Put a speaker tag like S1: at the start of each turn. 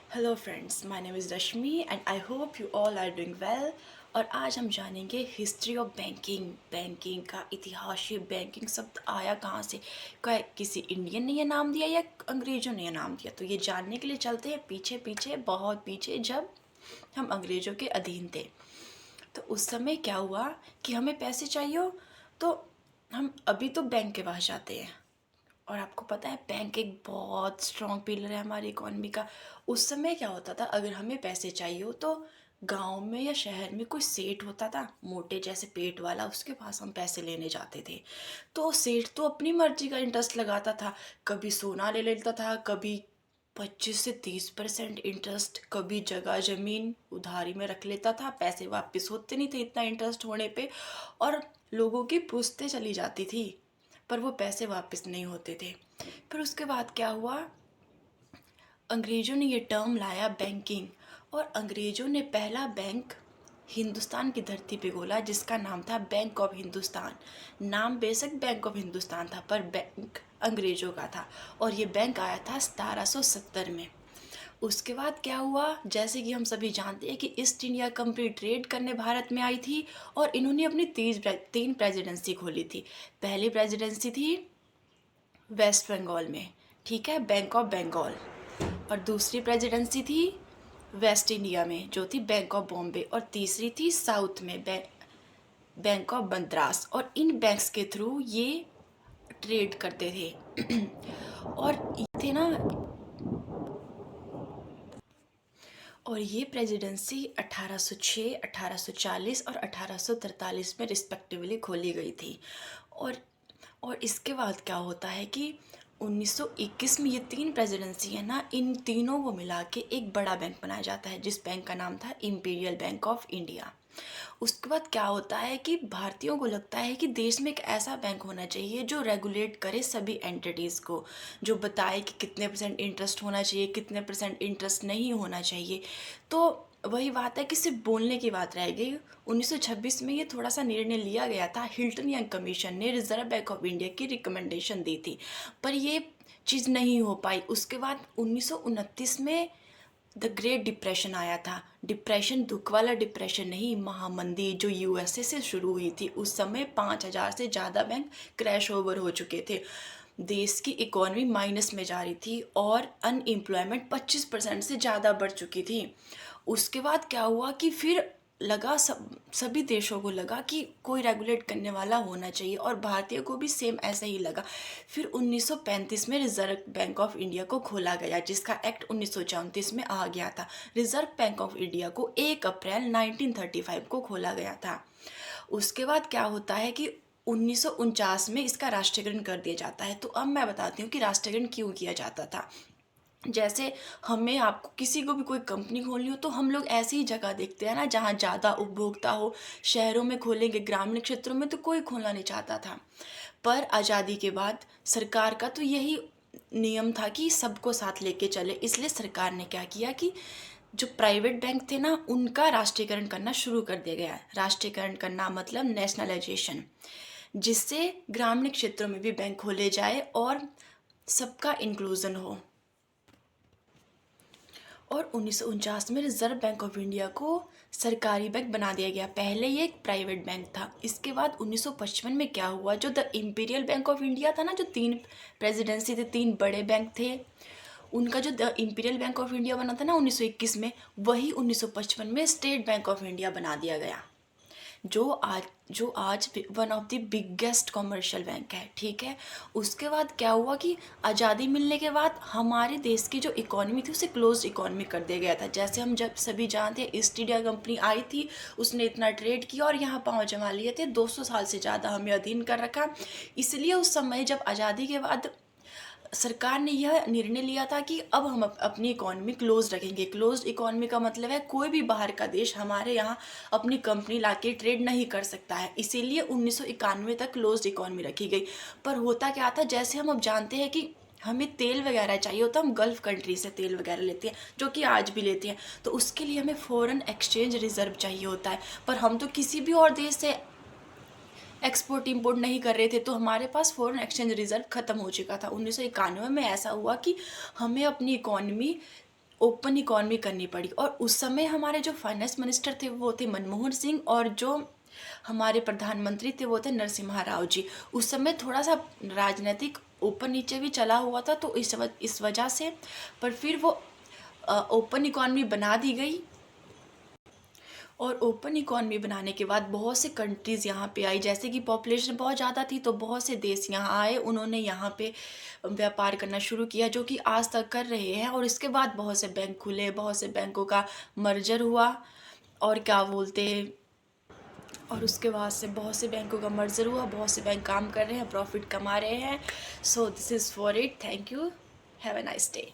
S1: Hello friends, my name is Rashmi and I hope you all are doing well. और आज हम जानेंगे history of banking का इतिहास। ये बैंकिंग शब्द आया कहाँ से, क्या किसी इंडियन ने ये नाम दिया या अंग्रेज़ों ने ये नाम दिया। तो ये जानने के लिए चलते हैं पीछे पीछे, बहुत पीछे, जब हम अंग्रेज़ों के अधीन थे। तो उस समय क्या हुआ कि हमें पैसे चाहिए हो तो हम अभी तो बैंक के पास जाते हैं। और आपको पता है बैंक एक बहुत स्ट्रॉन्ग पिलर है हमारी इकोनॉमी का। उस समय क्या होता था, अगर हमें पैसे चाहिए हो तो गांव में या शहर में कोई सेठ होता था, मोटे जैसे पेट वाला, उसके पास हम पैसे लेने जाते थे। तो सेठ तो अपनी मर्जी का इंटरेस्ट लगाता था, कभी सोना ले लेता था, कभी 25 से 30% इंटरेस्ट, कभी जगह जमीन उधारी में रख लेता था। पैसे वापस होते नहीं थे इतना इंटरेस्ट होने पे, और लोगों की पूछते चली जाती थी, पर वो पैसे वापस नहीं होते थे। फिर उसके बाद क्या हुआ, अंग्रेज़ों ने ये टर्म लाया बैंकिंग। और अंग्रेज़ों ने पहला बैंक हिंदुस्तान की धरती पे खोला, जिसका नाम था बैंक ऑफ हिंदुस्तान। नाम बेशक बैंक ऑफ हिंदुस्तान था, पर बैंक अंग्रेज़ों का था। और ये बैंक आया था 1770 में। उसके बाद क्या हुआ, जैसे कि हम सभी जानते हैं कि ईस्ट इंडिया कंपनी ट्रेड करने भारत में आई थी, और इन्होंने अपनी तीन प्रेसिडेंसी खोली थी। पहली प्रेसिडेंसी थी वेस्ट बंगाल में, ठीक है, बैंक ऑफ बंगाल। और दूसरी प्रेसिडेंसी थी वेस्ट इंडिया में, जो थी बैंक ऑफ बॉम्बे। और तीसरी थी साउथ में, बैंक ऑफ मद्रास। और इन बैंक्स के थ्रू ये ट्रेड करते थे और ये थे ना। और ये प्रेसिडेंसी 1806, 1840 और 1843 में रिस्पेक्टिवली खोली गई थी। और और इसके बाद क्या होता है कि 1921 में ये तीन प्रेसिडेंसी है ना, इन तीनों को मिला के एक बड़ा बैंक बनाया जाता है, जिस बैंक का नाम था इंपीरियल बैंक ऑफ इंडिया। उसके बाद क्या होता है कि भारतीयों को लगता है कि देश में एक ऐसा बैंक होना चाहिए जो रेगुलेट करे सभी एंटिटीज़ को, जो बताए कि कितने परसेंट इंटरेस्ट होना चाहिए, कितने परसेंट इंटरेस्ट नहीं होना चाहिए। तो वही बात है कि सिर्फ बोलने की बात रह गई। 1926 में ये थोड़ा सा निर्णय लिया गया था, हिल्टन यंग कमीशन ने रिजर्व बैंक ऑफ इंडिया की रिकमेंडेशन दी थी, पर ये चीज़ नहीं हो पाई। उसके बाद 1929 में द ग्रेट डिप्रेशन आया था। डिप्रेशन दुख वाला डिप्रेशन नहीं, महामंदी जो यूएसए से शुरू हुई थी। उस समय 5,000 से ज़्यादा बैंक क्रैश ओवर हो चुके थे, देश की इकोनॉमी माइनस में जा रही थी, और अनएम्प्लॉयमेंट 25% से ज़्यादा बढ़ चुकी थी। उसके बाद क्या हुआ कि फिर लगा सभी देशों को लगा कि कोई रेगुलेट करने वाला होना चाहिए, और भारतीय को भी सेम ऐसा ही लगा। फिर 1935 में रिजर्व बैंक ऑफ इंडिया को खोला गया, जिसका एक्ट 1934 में आ गया था। रिजर्व बैंक ऑफ इंडिया को 1 अप्रैल 1935 को खोला गया था। उसके बाद क्या होता है कि 1949 में इसका राष्ट्रीयकरण कर दिया जाता है। तो अब मैं बताती हूँ कि राष्ट्रीयकरण क्यों किया जाता था। जैसे हमें आपको किसी को भी कोई कंपनी खोलनी हो तो हम लोग ऐसी ही जगह देखते हैं ना जहाँ ज़्यादा उपभोक्ता हो। शहरों में खोलेंगे, ग्रामीण क्षेत्रों में तो कोई खोलना नहीं चाहता था। पर आज़ादी के बाद सरकार का तो यही नियम था कि सबको साथ लेके चले, इसलिए सरकार ने क्या किया कि जो प्राइवेट बैंक थे ना, उनका राष्ट्रीयकरण करना शुरू कर दिया गया। राष्ट्रीयकरण करना मतलब नेशनलाइजेशन, जिससे ग्रामीण क्षेत्रों में भी बैंक खोले जाए और सबका इंक्लूजन हो। और 1949 में रिजर्व बैंक ऑफ इंडिया को सरकारी बैंक बना दिया गया। पहले ये एक प्राइवेट बैंक था। इसके बाद 1955 में क्या हुआ, जो the imperial bank of India था ना, जो तीन प्रेसिडेंसी थे, तीन बड़े बैंक थे, उनका जो the imperial bank of India बना था ना 1921 में, वही 1955 में स्टेट बैंक ऑफ इंडिया बना दिया गया, जो आज one of the biggest commercial bank है, ठीक है। उसके बाद क्या हुआ कि आज़ादी मिलने के बाद हमारे देश की जो इकोनॉमी थी उसे क्लोज इकोनॉमी कर दिया गया था। जैसे हम जब सभी जानते हैं, ईस्ट इंडिया कंपनी आई थी, उसने इतना ट्रेड किया और यहाँ पाँव जमा लिए थे, 200 साल से ज़्यादा हमें अधीन कर रखा। इसलिए उस समय जब आज़ादी के बाद सरकार ने यह निर्णय लिया था कि अब हम अपनी इकोनॉमी क्लोज रखेंगे। क्लोज इकोनॉमी का मतलब है कोई भी बाहर का देश हमारे यहाँ अपनी कंपनी लाके ट्रेड नहीं कर सकता है। इसीलिए 1991 तक क्लोज इकोनॉमी रखी गई। पर होता क्या था, जैसे हम अब जानते हैं कि हमें तेल वगैरह चाहिए होता है, हम गल्फ़ कंट्री से तेल वगैरह लेते हैं, जो कि आज भी लेते हैं। तो उसके लिए हमें फ़ॉरेन एक्सचेंज रिजर्व चाहिए होता है, पर हम तो किसी भी और देश से एक्सपोर्ट इंपोर्ट नहीं कर रहे थे, तो हमारे पास फॉरेन एक्सचेंज रिजर्व ख़त्म हो चुका था। 1991 में ऐसा हुआ कि हमें अपनी इकोनॉमी ओपन इकॉनमी करनी पड़ी। और उस समय हमारे जो फाइनेंस मिनिस्टर थे वो थे मनमोहन सिंह, और जो हमारे प्रधानमंत्री थे वो थे नरसिम्हा राव जी। उस समय थोड़ा सा राजनीतिक ऊपर नीचे भी चला हुआ था, तो इस वजह से, पर फिर वो ओपन इकॉनमी बना दी गई। और ओपन इकॉनमी बनाने के बाद बहुत से कंट्रीज़ यहाँ पे आई, जैसे कि पॉपुलेशन बहुत ज़्यादा थी तो बहुत से देश यहाँ आए, उन्होंने यहाँ पे व्यापार करना शुरू किया, जो कि आज तक कर रहे हैं। और इसके बाद बहुत से बैंक खुले, बहुत से बैंकों का मर्जर हुआ, और क्या बोलते हैं, और उसके बाद से बहुत से बैंकों का मर्जर हुआ, बहुत से बैंक काम कर रहे हैं, प्रॉफिट कमा रहे हैं। So this is for it, thank you, have a nice day.